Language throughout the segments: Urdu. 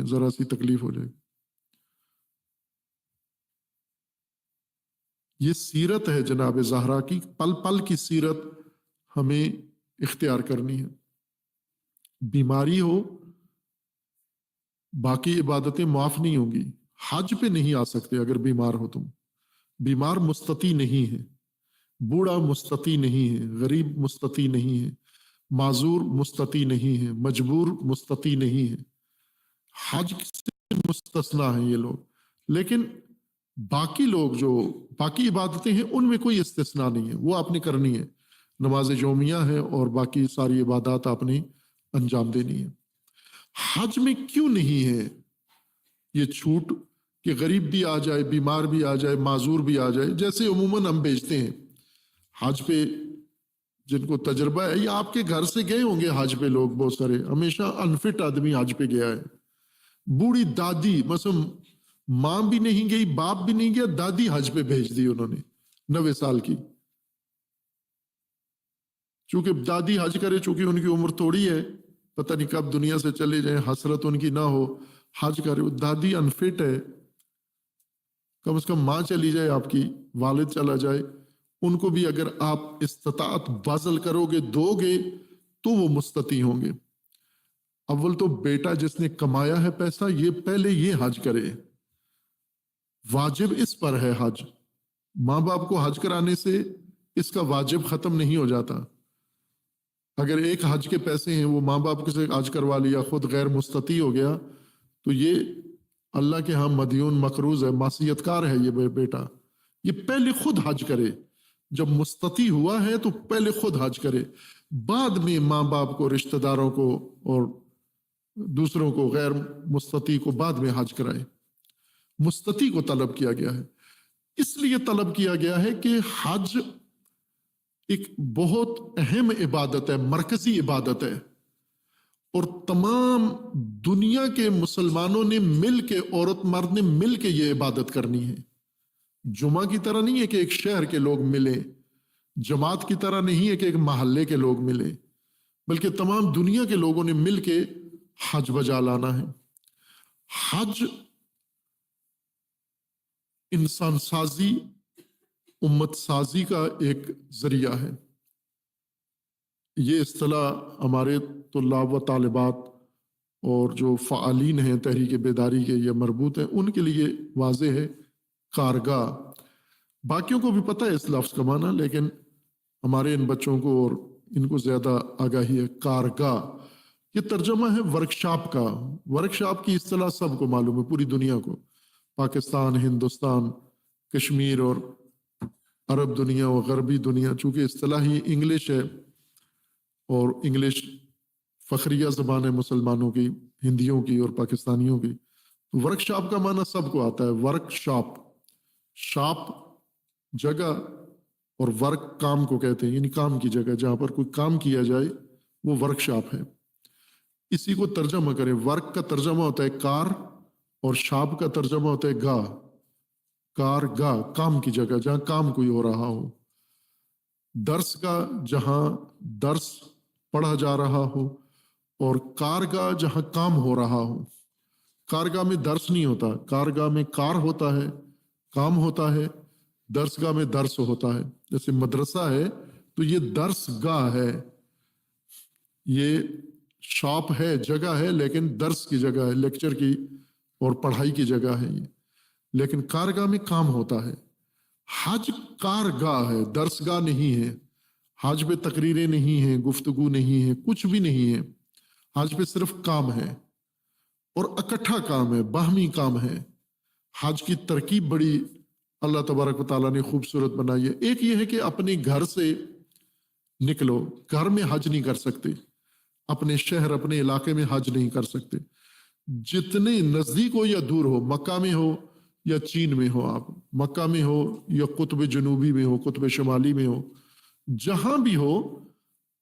ہیں، ذرا سی تکلیف ہو جائے. یہ سیرت ہے جناب زہرا کی، پل پل کی سیرت ہمیں اختیار کرنی ہے. بیماری ہو، باقی عبادتیں معاف نہیں ہوں گی. حج پہ نہیں آ سکتے اگر بیمار ہو تم. بیمار مستطیع نہیں ہے، بوڑھا مستطیع نہیں ہے، غریب مستطیع نہیں ہے، معذور مستطیع نہیں ہے، مجبور مستطیع نہیں ہے. حج سے مستثنا ہیں یہ لوگ. لیکن باقی لوگ جو باقی عبادتیں ہیں ان میں کوئی استثناء نہیں ہے، وہ آپ نے کرنی ہے. نماز یومیہ ہے اور باقی ساری عبادات آپ نے انجام دینی ہے. حج میں کیوں نہیں ہے یہ چھوٹ کہ غریب بھی آ جائے، بیمار بھی آ جائے، معذور بھی آ جائے؟ جیسے عموماً ہم بھیجتے ہیں حج پہ جن کو تجربہ ہے، یا آپ کے گھر سے گئے ہوں گے حج پہ لوگ بہت سارے، ہمیشہ انفٹ آدمی حج پہ گیا ہے. بوڑھی دادی مثلا ماں بھی نہیں گئی، باپ بھی نہیں گیا، دادی حج پہ بھیج دی انہوں نے 90 سال کی. چونکہ دادی حج کرے، چونکہ ان کی عمر تھوڑی ہے، پتہ نہیں کب دنیا سے چلے جائیں، حسرت ان کی نہ ہو، حج کرے. دادی انفٹ ہے، کم از کم ماں چلی جائے آپ کی، والد چلا جائے، ان کو بھی اگر آپ استطاعت بذل کرو گے، دو گے، تو وہ مستطیع ہوں گے. اول تو بیٹا جس نے کمایا ہے پیسہ، یہ پہلے یہ حج کرے، واجب اس پر ہے حج. ماں باپ کو حج کرانے سے اس کا واجب ختم نہیں ہو جاتا. اگر ایک حج کے پیسے ہیں وہ ماں باپ سے حج کروا لیا، خود غیر مستطیع ہو گیا، تو یہ اللہ کے ہاں مدیون مقروض ہے، معصیت کار ہے یہ بیٹا. یہ پہلے خود حج کرے، جب مستطیع ہوا ہے تو پہلے خود حج کرے، بعد میں ماں باپ کو، رشتہ داروں کو اور دوسروں کو، غیر مستطیع کو بعد میں حج کرائے. مستطیع کو طلب کیا گیا ہے. اس لیے طلب کیا گیا ہے کہ حج ایک بہت اہم عبادت ہے، مرکزی عبادت ہے، اور تمام دنیا کے مسلمانوں نے مل کے، عورت مرد نے مل کے یہ عبادت کرنی ہے. جمعہ کی طرح نہیں ہے کہ ایک شہر کے لوگ ملیں، جماعت کی طرح نہیں ہے کہ ایک محلے کے لوگ ملیں، بلکہ تمام دنیا کے لوگوں نے مل کے حج بجا لانا ہے. حج انسان سازی، امت سازی کا ایک ذریعہ ہے. یہ اصطلاح ہمارے طلاب و طالبات اور جو فعالین ہیں تحریک بیداری کے یا مربوط ہیں ان کے لیے واضح ہے. کارگاہ، باقیوں کو بھی پتہ ہے اس لفظ کا معنی، لیکن ہمارے ان بچوں کو اور ان کو زیادہ آگاہی ہے. کارگاہ یہ ترجمہ ہے ورکشاپ کا. ورکشاپ کی اصطلاح سب کو معلوم ہے، پوری دنیا کو، پاکستان، ہندوستان، کشمیر اور عرب دنیا و غربی دنیا. چونکہ اصطلاح ہی انگلش ہے اور انگلش فخریہ زبان ہے مسلمانوں کی، ہندیوں کی اور پاکستانیوں کی. ورکشاپ کا معنی سب کو آتا ہے. ورک شاپ، شاپ جگہ، اور ورک کام کو کہتے ہیں، یعنی کام کی جگہ جہاں پر کوئی کام کیا جائے وہ ورک شاپ ہے. اسی کو ترجمہ کریں، ورک کا ترجمہ ہوتا ہے کار اور شاپ کا ترجمہ ہوتا ہے گاہ. کار گاہ، کام کی جگہ جہاں کام کوئی ہو رہا ہو. درس گاہ جہاں درس پڑھا جا رہا ہو، اور کارگاہ جہاں کام ہو رہا ہو. کارگاہ میں درس نہیں ہوتا، کارگاہ میں کار ہوتا ہے، کام ہوتا ہے. درس گاہ میں درس ہوتا ہے. جیسے مدرسہ ہے تو یہ درس گاہ ہے، یہ شاپ ہے، جگہ ہے، لیکن درس کی جگہ ہے، لیکچر کی اور پڑھائی کی جگہ ہے یہ. لیکن کارگاہ میں کام ہوتا ہے. حج کارگاہ ہے، درس گاہ نہیں ہے. حج پہ تقریریں نہیں ہیں، گفتگو نہیں ہے، کچھ بھی نہیں ہے. حج پہ صرف کام ہے، اور اکٹھا کام ہے، باہمی کام ہے. حج کی ترکیب بڑی اللہ تبارک و تعالیٰ نے خوبصورت بنائی ہے. ایک یہ ہے کہ اپنے گھر سے نکلو، گھر میں حج نہیں کر سکتے، اپنے شہر، اپنے علاقے میں حج نہیں کر سکتے. جتنے نزدیک ہو یا دور ہو، مکہ میں ہو یا چین میں ہو، آپ مکہ میں ہو یا قطب جنوبی میں ہو، قطب شمالی میں ہو، جہاں بھی ہو،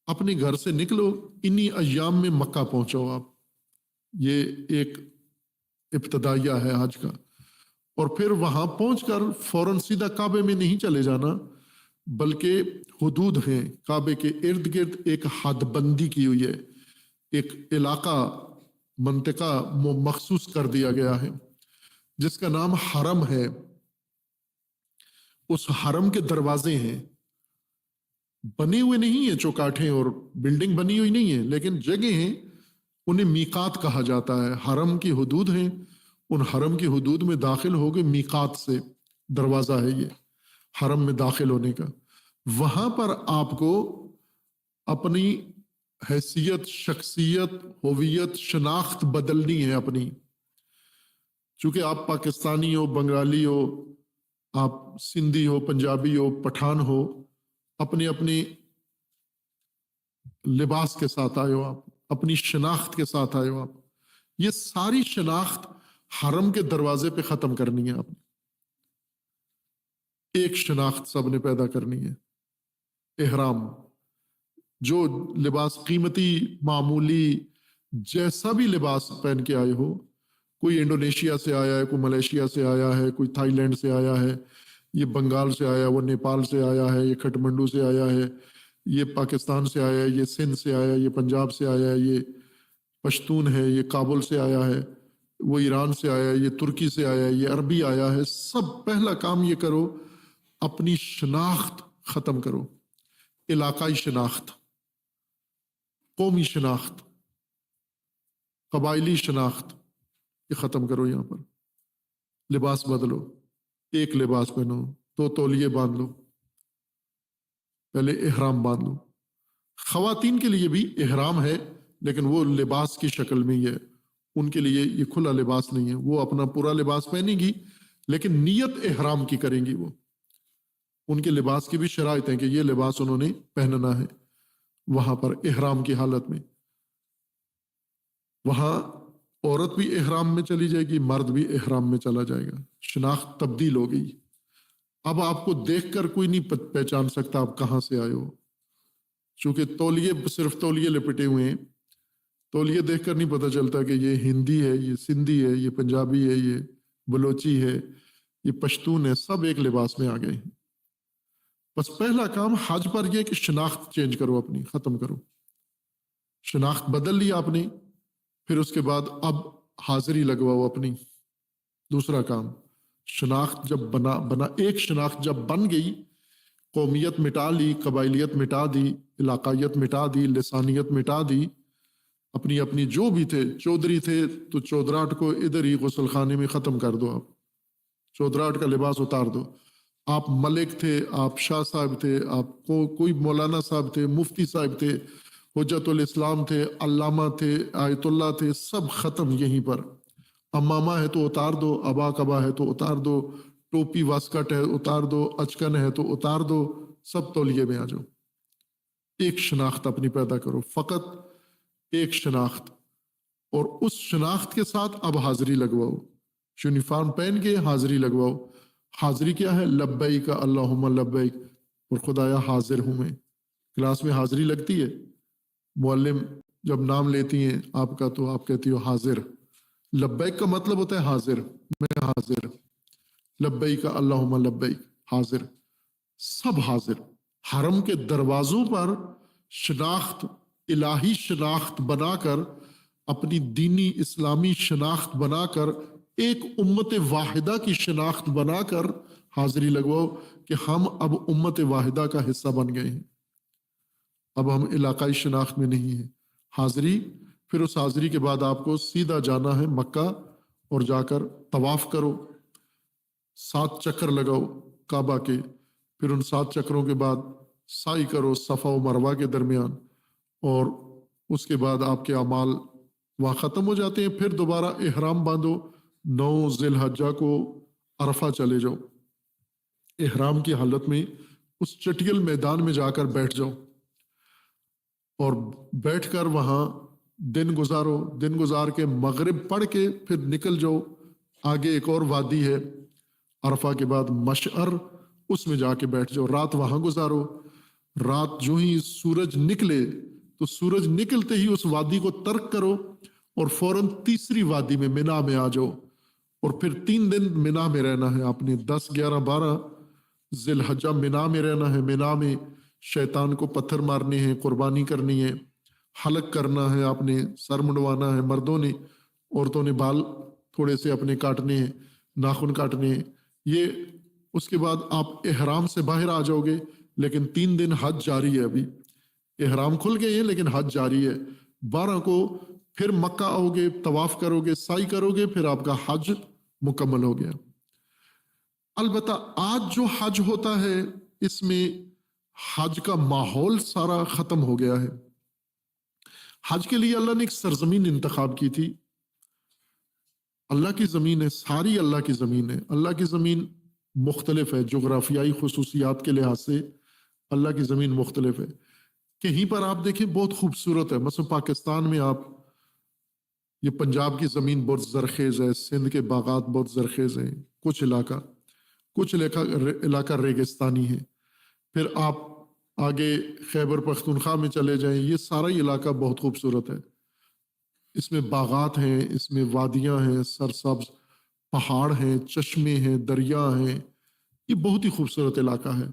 اپنے گھر سے نکلو، انہی ایام میں مکہ پہنچو آپ. یہ ایک ابتدائیہ ہے حج کا. اور پھر وہاں پہنچ کر فوراً سیدھا کعبے میں نہیں چلے جانا، بلکہ حدود ہیں کعبے کے ارد گرد، ایک حد بندی کی ہوئی ہے، ایک علاقہ منطقہ مخصوص کر دیا گیا ہے جس کا نام حرم ہے. اس حرم کے دروازے ہیں, بنے ہوئے نہیں ہیں چوکاٹھیں اور بلڈنگ بنی ہوئی نہیں ہے, لیکن جگہ ہیں, انہیں میقات کہا جاتا ہے. حرم کی حدود ہیں, ان حرم کی حدود میں داخل ہو گئے, میقات سے دروازہ ہے یہ حرم میں داخل ہونے کا. وہاں پر آپ کو اپنی حیثیت, شخصیت, ہویت, شناخت بدلنی ہے اپنی. چونکہ آپ پاکستانی ہو, بنگالی ہو, آپ سندھی ہو, پنجابی ہو, پٹھان ہو, اپنے اپنے لباس کے ساتھ آئے ہو, آپ اپنی شناخت کے ساتھ آئے ہو. آپ یہ ساری شناخت حرم کے دروازے پہ ختم کرنی ہے. آپ نے ایک شناخت سب نے پیدا کرنی ہے, احرام. جو لباس قیمتی, معمولی, جیسا بھی لباس پہن کے آئے ہو, کوئی انڈونیشیا سے آیا ہے, کوئی ملیشیا سے آیا ہے, کوئی تھائی لینڈ سے آیا ہے, یہ بنگال سے آیا, وہ نیپال سے آیا ہے, یہ کھٹمنڈو سے آیا ہے, یہ پاکستان سے آیا ہے, یہ سندھ سے آیا ہے, یہ پنجاب سے آیا ہے, یہ پشتون ہے, یہ کابل سے آیا ہے, وہ ایران سے آیا ہے, یہ ترکی سے آیا ہے, یہ عربی آیا ہے. سب پہلا کام یہ کرو, اپنی شناخت ختم کرو. علاقائی شناخت, قومی شناخت, قبائلی شناخت, یہ ختم کرو. یہاں پر لباس بدلو, ایک لباس پہنو, 2 تولیے باندھ لو, پہلے احرام باندھ لو. خواتین کے لیے بھی احرام ہے, لیکن وہ لباس کی شکل میں ہی ہے. ان کے لیے یہ کھلا لباس نہیں ہے, وہ اپنا پورا لباس پہنے گی, لیکن نیت احرام کی کریں گی. وہ ان کے لباس کی بھی شرائط ہیں کہ یہ لباس انہوں نے پہننا ہے وہاں پر احرام کی حالت میں. وہاں عورت بھی احرام میں چلی جائے گی, مرد بھی احرام میں چلا جائے گا. شناخت تبدیل ہو گئی. اب آپ کو دیکھ کر کوئی نہیں پہچان سکتا آپ کہاں سے آئے ہو, چونکہ تولیے, صرف تولیے لپٹے ہوئے ہیں. تولیے دیکھ کر نہیں پتہ چلتا کہ یہ ہندی ہے, یہ سندھی ہے, یہ پنجابی ہے, یہ بلوچی ہے, یہ پشتون ہے. سب ایک لباس میں آ گئے ہیں. بس پہلا کام حج پر یہ کہ شناخت چینج کرو, اپنی ختم کرو. شناخت بدل لی آپ نے, پھر اس کے بعد اب حاضری لگواؤ اپنی. دوسرا کام, شناخت جب بنا ایک شناخت جب بن گئی, قومیت مٹا لی, قبائلیت مٹا دی, علاقائیت مٹا دی, لسانیت مٹا دی, اپنی اپنی جو بھی تھے. چودھری تھے تو چودراہٹ کو ادھر ہی غسل خانے میں ختم کر دو. آپ چودراہٹ کا لباس اتار دو. آپ ملک تھے, آپ شاہ صاحب تھے, آپ کو کوئی مولانا صاحب تھے, مفتی صاحب تھے, حجت الاسلام تھے, علامہ تھے, آیت اللہ تھے, سب ختم یہیں پر. امامہ ہے تو اتار دو, ابا کبا ہے تو اتار دو, ٹوپی واسکٹ ہے اتار دو, اچکن ہے تو اتار دو, سب تولیے میں آ جاؤ. ایک شناخت اپنی پیدا کرو, فقط ایک شناخت. اور اس شناخت کے ساتھ اب حاضری لگواؤ. یونیفارم پہن کے حاضری لگواؤ. حاضری کیا ہے؟ لبیک اللہم لبیک, اور خدایا حاضر ہوں میں. کلاس میں حاضری لگتی ہے, معلم جب نام لیتی ہیں آپ کا تو آپ کہتی ہو حاضر. لبیک کا مطلب ہوتا ہے حاضر, میں حاضر. لبیک اللہم لبیک, حاضر. سب حاضر. حرم کے دروازوں پر شناخت, الہی شناخت بنا کر, اپنی دینی اسلامی شناخت بنا کر, ایک امت واحدہ کی شناخت بنا کر حاضری لگواؤ کہ ہم اب امت واحدہ کا حصہ بن گئے ہیں. اب ہم علاقائی شناخت میں نہیں ہیں. حاضری, پھر اس حاضری کے بعد آپ کو سیدھا جانا ہے مکہ, اور جا کر طواف کرو, 7 چکر لگاؤ کعبہ کے. پھر ان 7 چکروں کے بعد سعی کرو صفا و مروہ کے درمیان, اور اس کے بعد آپ کے اعمال وہاں ختم ہو جاتے ہیں. پھر دوبارہ احرام باندھو, 9 ذی الحجہ کو عرفہ چلے جاؤ. احرام کی حالت میں اس چٹیل میدان میں جا کر بیٹھ جاؤ, اور بیٹھ کر وہاں دن گزارو. دن گزار کے مغرب پڑھ کے پھر نکل جاؤ. آگے ایک اور وادی ہے عرفہ کے بعد, مشعر, اس میں جا کے بیٹھ جاؤ. رات وہاں گزارو. رات جو ہی سورج نکلے تو سورج نکلتے ہی اس وادی کو ترک کرو, اور فوراً تیسری وادی میں منا میں آ جاؤ. اور پھر 3 دن منا میں رہنا ہے آپ نے. 10 11 12 ذی الحجہ منا میں رہنا ہے. منا میں شیطان کو پتھر مارنے ہیں, قربانی کرنی ہے. حلق کرنا ہے، آپ نے سر منڈوانا ہے مردوں نے، عورتوں نے بال تھوڑے سے اپنے کاٹنے ہیں، ناخن کاٹنے ہیں، یہ اس کے بعد آپ احرام سے باہر آ جاؤ گے، لیکن 3 دن حج جاری ہے، ابھی احرام کھل گئے ہیں لیکن حج جاری ہے۔ 12 کو پھر مکہ آؤ گے، طواف کرو گے، سعی کرو گے، پھر آپ کا حج مکمل ہو گیا۔ البتہ آج جو حج ہوتا ہے اس میں حج کا ماحول سارا ختم ہو گیا ہے۔ حج کے لیے اللہ نے ایک سرزمین انتخاب کی تھی، اللہ کی زمین ہے، ساری اللہ کی زمین ہے۔ اللہ کی زمین مختلف ہے، جغرافیائی خصوصیات کے لحاظ سے اللہ کی زمین مختلف ہے۔ کہیں پر آپ دیکھیں بہت خوبصورت ہے، مثلا پاکستان میں آپ یہ پنجاب کی زمین بہت زرخیز ہے، سندھ کے باغات بہت زرخیز ہیں، کچھ علاقہ ریگستانی ہے۔ پھر آپ آگے خیبر پختونخوا میں چلے جائیں، یہ سارا ہی علاقہ بہت خوبصورت ہے، اس میں باغات ہیں، اس میں وادیاں ہیں، سرسبز پہاڑ ہیں، چشمے ہیں، دریا ہیں، یہ بہت ہی خوبصورت علاقہ ہے۔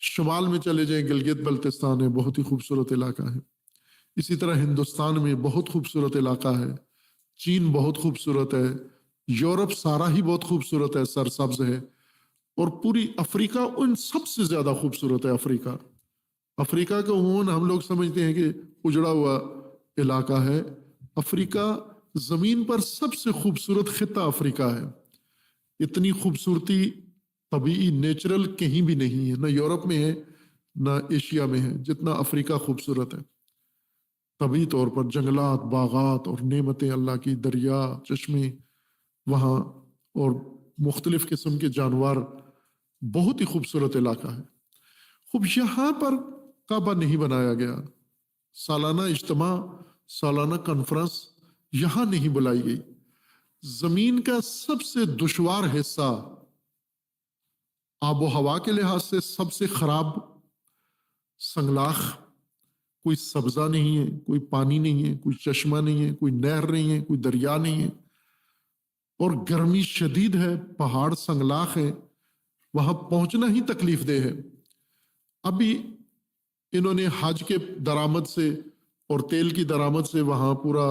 شمال میں چلے جائیں، گلگت بلتستان ہے، بہت ہی خوبصورت علاقہ ہے۔ اسی طرح ہندوستان میں بہت خوبصورت علاقہ ہے، چین بہت خوبصورت ہے، یورپ سارا ہی بہت خوبصورت ہے، سرسبز ہے، اور پوری افریقہ ان سب سے زیادہ خوبصورت ہے۔ افریقہ کا عموماً ہم لوگ سمجھتے ہیں کہ اجڑا ہوا علاقہ ہے، افریقہ زمین پر سب سے خوبصورت خطہ افریقہ ہے۔ اتنی خوبصورتی طبیعی نیچرل کہیں بھی نہیں ہے، نہ یورپ میں ہے نہ ایشیا میں ہے جتنا افریقہ خوبصورت ہے۔ طبعی طور پر جنگلات، باغات اور نعمتیں اللہ کی، دریا، چشمے وہاں، اور مختلف قسم کے جانور، بہت ہی خوبصورت علاقہ ہے۔ خوب یہاں پر کعبہ نہیں بنایا گیا، سالانہ اجتماع، سالانہ کانفرنس یہاں نہیں بلائی گئی۔ زمین کا سب سے دشوار حصہ، آب و ہوا کے لحاظ سے سب سے خراب، سنگلاخ، کوئی سبزہ نہیں ہے، کوئی پانی نہیں ہے، کوئی چشمہ نہیں ہے، کوئی نہر نہیں ہے، کوئی دریا نہیں ہے، اور گرمی شدید ہے، پہاڑ سنگلاخ ہے، وہاں پہنچنا ہی تکلیف دہ ہے۔ ابھی انہوں نے حج کے درآمد سے اور تیل کی درآمد سے وہاں پورا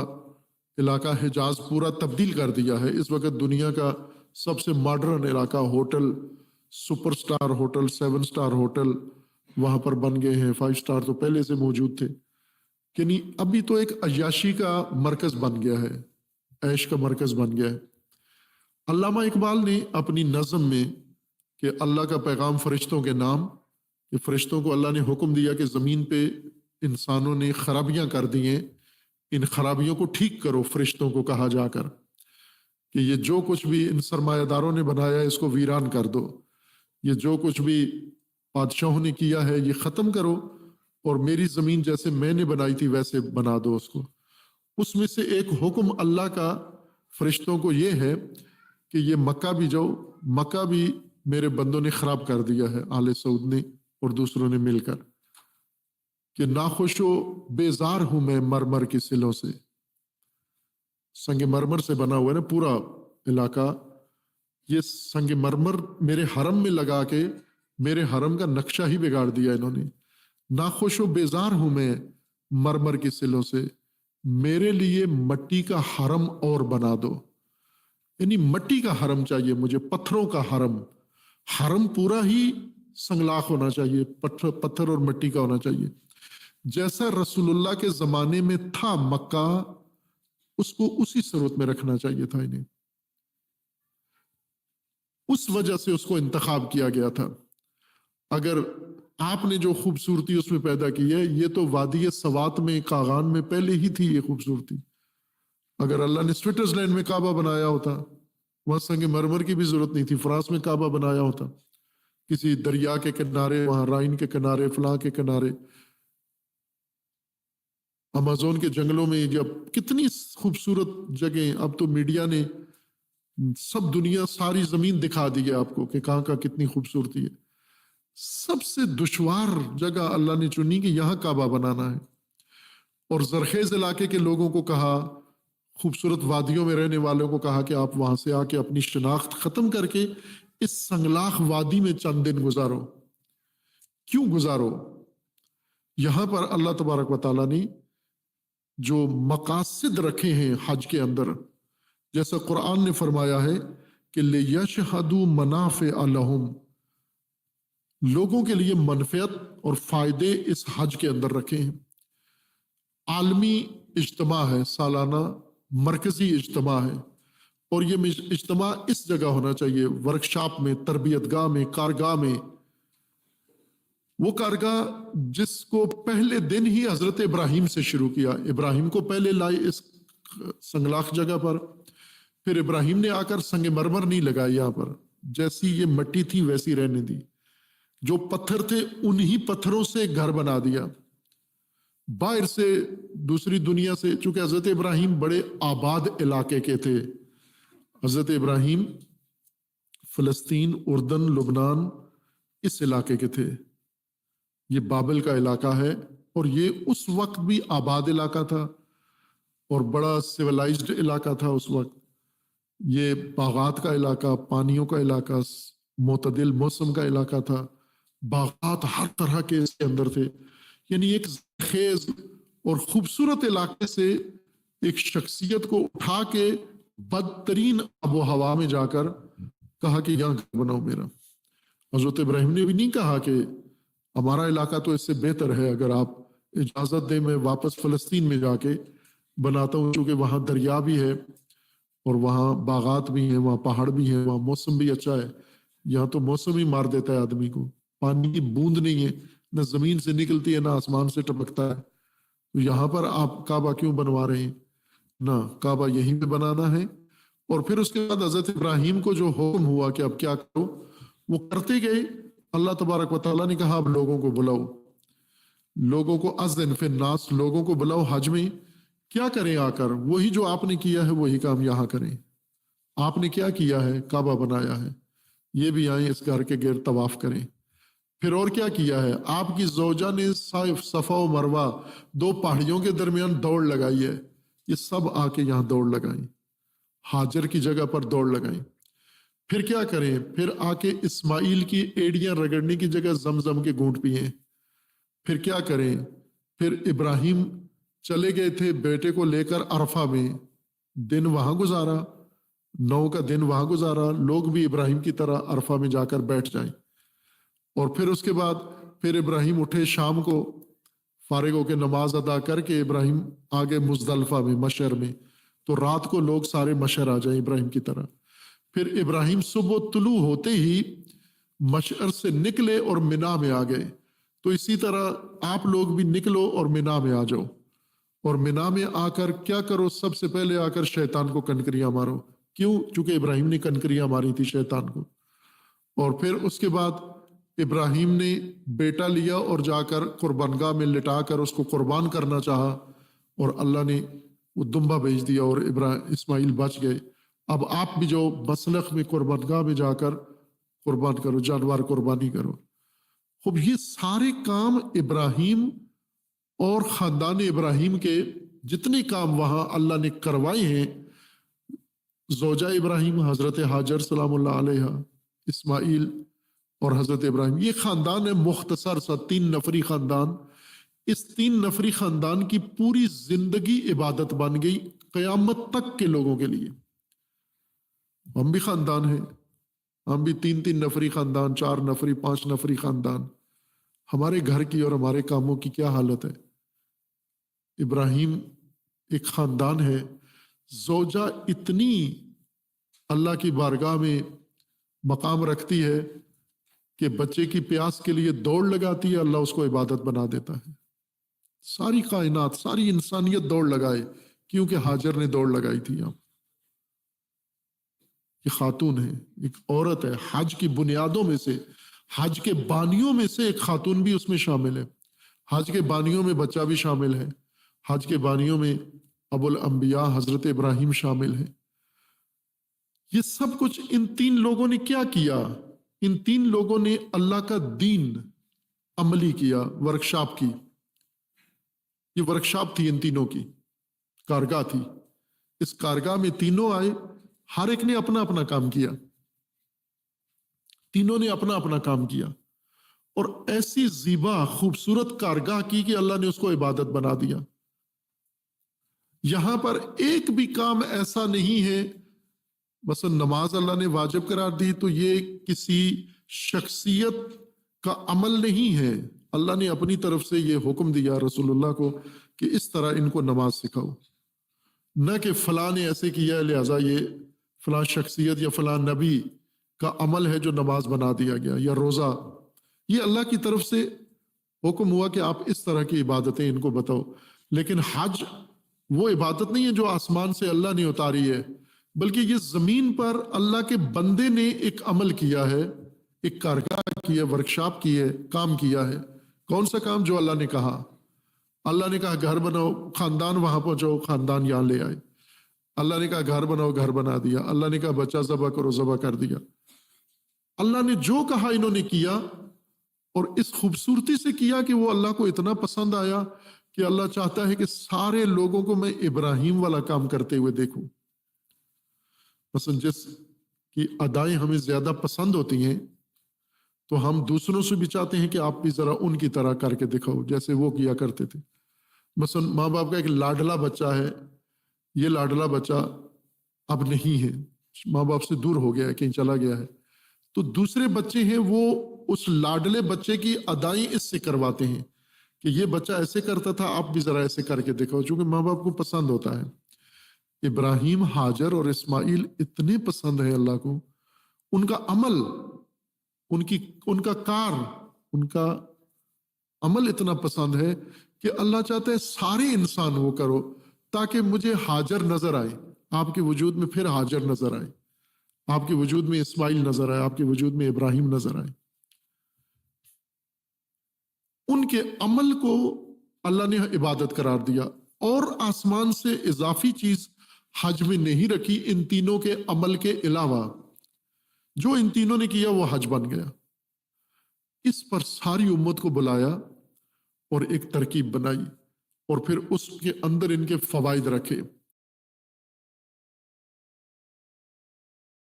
علاقہ حجاز پورا تبدیل کر دیا ہے۔ اس وقت دنیا کا سب سے ماڈرن علاقہ، hotel, super star hotel, 7 star hotel وہاں پر بن گئے ہیں، 5 سٹار تو پہلے سے موجود تھے، یعنی ابھی تو ایک عیاشی کا مرکز بن گیا ہے، عیش کا مرکز بن گیا ہے۔ علامہ اقبال نے اپنی نظم میں کہ اللہ کا پیغام فرشتوں کے نام، کہ فرشتوں کو اللہ نے حکم دیا کہ زمین پہ انسانوں نے خرابیاں کر دی ہیں، ان خرابیوں کو ٹھیک کرو، فرشتوں کو کہا جا کر کہ یہ جو کچھ بھی ان سرمایہ داروں نے بنایا ہے اس کو ویران کر دو، یہ جو کچھ بھی بادشاہوں نے کیا ہے یہ ختم کرو، اور میری زمین جیسے میں نے بنائی تھی ویسے بنا دو اس کو۔ اس میں سے ایک حکم اللہ کا فرشتوں کو یہ ہے کہ یہ مکہ بھی جاؤ، مکہ بھی میرے بندوں نے خراب کر دیا ہے، آل سعود نے اور دوسروں نے مل کر، کہ ناخوش و بیزار ہوں میں مرمر کی سلوں سے۔ سنگ مرمر سے بنا ہوا ہے نا پورا علاقہ، یہ سنگ مرمر میرے حرم میں لگا کے میرے حرم کا نقشہ ہی بگاڑ دیا انہوں نے۔ ناخوش و بیزار ہوں میں مرمر کی سلوں سے، میرے لیے مٹی کا حرم اور بنا دو، یعنی مٹی کا حرم چاہیے مجھے، پتھروں کا حرم، حرم پورا ہی سنگلاخ ہونا چاہیے، پتھر اور مٹی کا ہونا چاہیے، جیسا رسول اللہ کے زمانے میں تھا مکہ، اس کو اسی صورت میں رکھنا چاہیے تھا انہیں، اس وجہ سے اس کو انتخاب کیا گیا تھا۔ اگر آپ نے جو خوبصورتی اس میں پیدا کی ہے، یہ تو وادی سوات میں، کاغان میں پہلے ہی تھی یہ خوبصورتی۔ اگر اللہ نے سوئٹزرلینڈ میں کعبہ بنایا ہوتا، وہاں سنگ مرمر کی بھی ضرورت نہیں تھی، فرانس میں کعبہ بنایا ہوتا، کسی دریا کے کنارے، وہاں رائن کے کنارے، فلاں کے کنارے، امازون کے جنگلوں میں، جب کتنی خوبصورت جگہیں، اب تو میڈیا نے سب دنیا، ساری زمین دکھا دی ہے آپ کو کہ کہاں کا کتنی خوبصورتی ہے۔ سب سے دشوار جگہ اللہ نے چنی کہ یہاں کعبہ بنانا ہے، اور زرخیز علاقے کے لوگوں کو کہا، خوبصورت وادیوں میں رہنے والوں کو کہا کہ آپ وہاں سے آ کے اپنی شناخت ختم کر کے اس سنگلاخ وادی میں چند دن گزارو۔ کیوں گزارو؟ یہاں پر اللہ تبارک و تعالیٰ نے جو مقاصد رکھے ہیں حج کے اندر، جیسا قرآن نے فرمایا ہے کہ لِيَشْهَدُوا مَنَافِعَ لَهُمْ، لوگوں کے لیے منفعت اور فائدے اس حج کے اندر رکھے ہیں۔ عالمی اجتماع ہے، سالانہ مرکزی اجتماع ہے، اور یہ اجتماع اس جگہ ہونا چاہیے، ورکشاپ میں، تربیت گاہ میں، کارگاہ میں۔ وہ کارگاہ جس کو پہلے دن ہی حضرت ابراہیم سے شروع کیا، ابراہیم کو پہلے لائے اس سنگلاخ جگہ پر، پھر ابراہیم نے آ کر سنگ مرمر نہیں لگائی یہاں پر، جیسی یہ مٹی تھی ویسی رہنے دی، جو پتھر تھے انہی پتھروں سے گھر بنا دیا۔ باہر سے دوسری دنیا سے، چونکہ حضرت ابراہیم بڑے آباد علاقے کے تھے، حضرت ابراہیم فلسطین، اردن، لبنان اس علاقے کے تھے، یہ بابل کا علاقہ ہے، اور یہ اس وقت بھی آباد علاقہ تھا اور بڑا سیولائزڈ علاقہ تھا اس وقت۔ یہ باغات کا علاقہ، پانیوں کا علاقہ، معتدل موسم کا علاقہ تھا، باغات ہر طرح کے اس کے اندر تھے، یعنی ایک خیز اور خوبصورت علاقے سے ایک شخصیت کو اٹھا کے بدترین آب و ہوا میں جا کر کہا کہ یہاں گھر بناؤ میرا۔ حضرت ابراہیم نے بھی نہیں کہا کہ ہمارا علاقہ تو اس سے بہتر ہے، اگر آپ اجازت دیں میں واپس فلسطین میں جا کے بناتا ہوں، چونکہ وہاں دریا بھی ہے اور وہاں باغات بھی ہیں، وہاں پہاڑ بھی ہیں، وہاں موسم بھی اچھا ہے۔ یہاں تو موسم ہی مار دیتا ہے آدمی کو، پانی کی بوند نہیں ہے، نہ زمین سے نکلتی ہے نہ آسمان سے ٹپکتا ہے، تو یہاں پر آپ کعبہ کیوں بنوا رہے ہیں؟ نہ، کعبہ یہیں پہ بنانا ہے۔ اور پھر اس کے بعد حضرت ابراہیم کو جو حکم ہوا کہ اب کیا کرو، وہ کرتے گئے۔ اللہ تبارک و تعالیٰ نے کہا اب لوگوں کو بلاؤ، لوگوں کو اذن فی الناس، لوگوں کو بلاؤ حج میں۔ کیا کریں آ کر؟ وہی جو آپ نے کیا ہے وہی کام یہاں کریں۔ آپ نے کیا کیا ہے؟ کعبہ بنایا ہے، یہ بھی آئیں اس گھر کے گرد طواف کریں۔ پھر اور کیا کیا ہے؟ آپ کی زوجہ نے صفا و مروہ دو پہاڑیوں کے درمیان دوڑ لگائی ہے، یہ سب آ کے یہاں دوڑ لگائیں، ہاجر کی جگہ پر دوڑ لگائیں۔ پھر کیا کریں؟ پھر آ کے اسماعیل کی ایڑیاں رگڑنے کی جگہ زمزم کے گھونٹ پئیں۔ پھر کیا کریں؟ پھر ابراہیم چلے گئے تھے بیٹے کو لے کر عرفہ میں، دن وہاں گزارا، 9 کا دن وہاں گزارا۔ لوگ بھی ابراہیم کی طرح عرفہ میں جا کر بیٹھ جائیں۔ اور پھر اس کے بعد پھر ابراہیم اٹھے شام کو، فارغ ہو کے نماز ادا کر کے ابراہیم آگے مزدلفہ میں، مشعر میں، تو رات کو لوگ سارے مشعر آ جائیں ابراہیم کی طرح۔ پھر ابراہیم صبح طلوع ہوتے ہی مشعر سے نکلے اور منا میں آ گئے، تو اسی طرح آپ لوگ بھی نکلو اور منا میں آ جاؤ، اور منا میں آ کر کیا کرو؟ سب سے پہلے آ کر شیطان کو کنکریاں مارو۔ کیوں؟ چونکہ ابراہیم نے کنکریاں ماری تھی شیطان کو۔ اور پھر اس کے بعد ابراہیم نے بیٹا لیا اور جا کر قربانگاہ میں لٹا کر اس کو قربان کرنا چاہا، اور اللہ نے وہ دمبا بھیج دیا اور اسماعیل بچ گئے۔ اب آپ بھی جو مسلخ میں قربانگاہ میں جا کر قربان کرو، جانور قربانی کرو۔ خوب یہ سارے کام ابراہیم اور خاندان ابراہیم کے جتنے کام وہاں اللہ نے کروائے ہیں، زوجہ ابراہیم حضرت ہاجر سلام اللہ علیہ، اسماعیل اور حضرت ابراہیم، یہ خاندان ہے مختصر سا 3 نفری خاندان۔ اس 3 نفری خاندان کی پوری زندگی عبادت بن گئی قیامت تک کے لوگوں کے لیے۔ ہم بھی خاندان ہیں، ہم بھی 3 نفری خاندان، 4 نفری، 5 نفری خاندان۔ ہمارے گھر کی اور ہمارے کاموں کی کیا حالت ہے؟ ابراہیم ایک خاندان ہے، زوجہ اتنی اللہ کی بارگاہ میں مقام رکھتی ہے کہ بچے کی پیاس کے لیے دوڑ لگاتی ہے، اللہ اس کو عبادت بنا دیتا ہے۔ ساری کائنات، ساری انسانیت دوڑ لگائے، کیونکہ ہاجر نے دوڑ لگائی تھی۔ آپ یہ خاتون ہے، ایک عورت ہے، حج کی بنیادوں میں سے، حج کے بانیوں میں سے ایک خاتون بھی اس میں شامل ہے۔ حج کے بانیوں میں بچہ بھی شامل ہے، حج کے بانیوں میں ابو الانبیاء حضرت ابراہیم شامل ہے۔ یہ سب کچھ ان 3 لوگوں نے کیا کیا؟ ان 3 لوگوں نے اللہ کا دین عملی کیا، ورکشاپ کی۔ یہ ورکشاپ تھی ان تینوں کی، کارگاہ تھی۔ اس کارگاہ میں تینوں آئے، ہر ایک نے اپنا اپنا کام کیا، تینوں نے اپنا اپنا کام کیا، اور ایسی زیبا خوبصورت کارگاہ کی کہ اللہ نے اس کو عبادت بنا دیا۔ یہاں پر ایک بھی کام ایسا نہیں ہے، مثلا نماز اللہ نے واجب قرار دی تو یہ کسی شخصیت کا عمل نہیں ہے، اللہ نے اپنی طرف سے یہ حکم دیا رسول اللہ کو کہ اس طرح ان کو نماز سکھاؤ، نہ کہ فلاں نے ایسے کیا ہے لہٰذا یہ فلاں شخصیت یا فلاں نبی کا عمل ہے جو نماز بنا دیا گیا، یا روزہ، یہ اللہ کی طرف سے حکم ہوا کہ آپ اس طرح کی عبادتیں ان کو بتاؤ۔ لیکن حج وہ عبادت نہیں ہے جو آسمان سے اللہ نے اتاری ہے، بلکہ یہ زمین پر اللہ کے بندے نے ایک عمل کیا ہے، ایک کارگاہ کی ہے، ورکشاپ کی ہے، کام کیا ہے۔ کون سا کام؟ جو اللہ نے کہا۔ اللہ نے کہا گھر بناؤ، خاندان وہاں پہنچاؤ، خاندان یہاں لے آئے۔ اللہ نے کہا گھر بناؤ، گھر بنا دیا۔ اللہ نے کہا بچہ ذبح کرو، ذبح کر دیا۔ اللہ نے جو کہا انہوں نے کیا، اور اس خوبصورتی سے کیا کہ وہ اللہ کو اتنا پسند آیا کہ اللہ چاہتا ہے کہ سارے لوگوں کو میں ابراہیم والا کام کرتے ہوئے دیکھوں۔ مثلا جس کی ادائیں ہمیں زیادہ پسند ہوتی ہیں تو ہم دوسروں سے بھی چاہتے ہیں کہ آپ بھی ذرا ان کی طرح کر کے دکھاؤ جیسے وہ کیا کرتے تھے۔ مثلا ماں باپ کا ایک لاڈلا بچہ ہے، یہ لاڈلا بچہ اب نہیں ہے، ماں باپ سے دور ہو گیا ہے، کہیں چلا گیا ہے، تو دوسرے بچے ہیں وہ اس لاڈلے بچے کی ادائیں اس سے کرواتے ہیں کہ یہ بچہ ایسے کرتا تھا، آپ بھی ذرا ایسے کر کے دکھاؤ، چونکہ ماں باپ کو پسند ہوتا ہے۔ ابراہیم، حاجر اور اسماعیل اتنے پسند ہے اللہ کو، ان کا عمل، ان کا کار، ان کا عمل اتنا پسند ہے کہ اللہ چاہتا ہے سارے انسان وہ کرو تاکہ مجھے حاجر نظر آئے، آپ کے وجود میں پھر حاجر نظر آئے، آپ کے وجود میں اسماعیل نظر آئے، آپ کے وجود میں ابراہیم نظر آئے۔ ان کے عمل کو اللہ نے عبادت قرار دیا، اور آسمان سے اضافی چیز حج میں نہیں رکھی ان تینوں کے عمل کے علاوہ۔ جو ان تینوں نے کیا وہ حج بن گیا۔ اس پر ساری امت کو بلایا اور ایک ترکیب بنائی، اور پھر اس کے اندر ان کے فوائد رکھے۔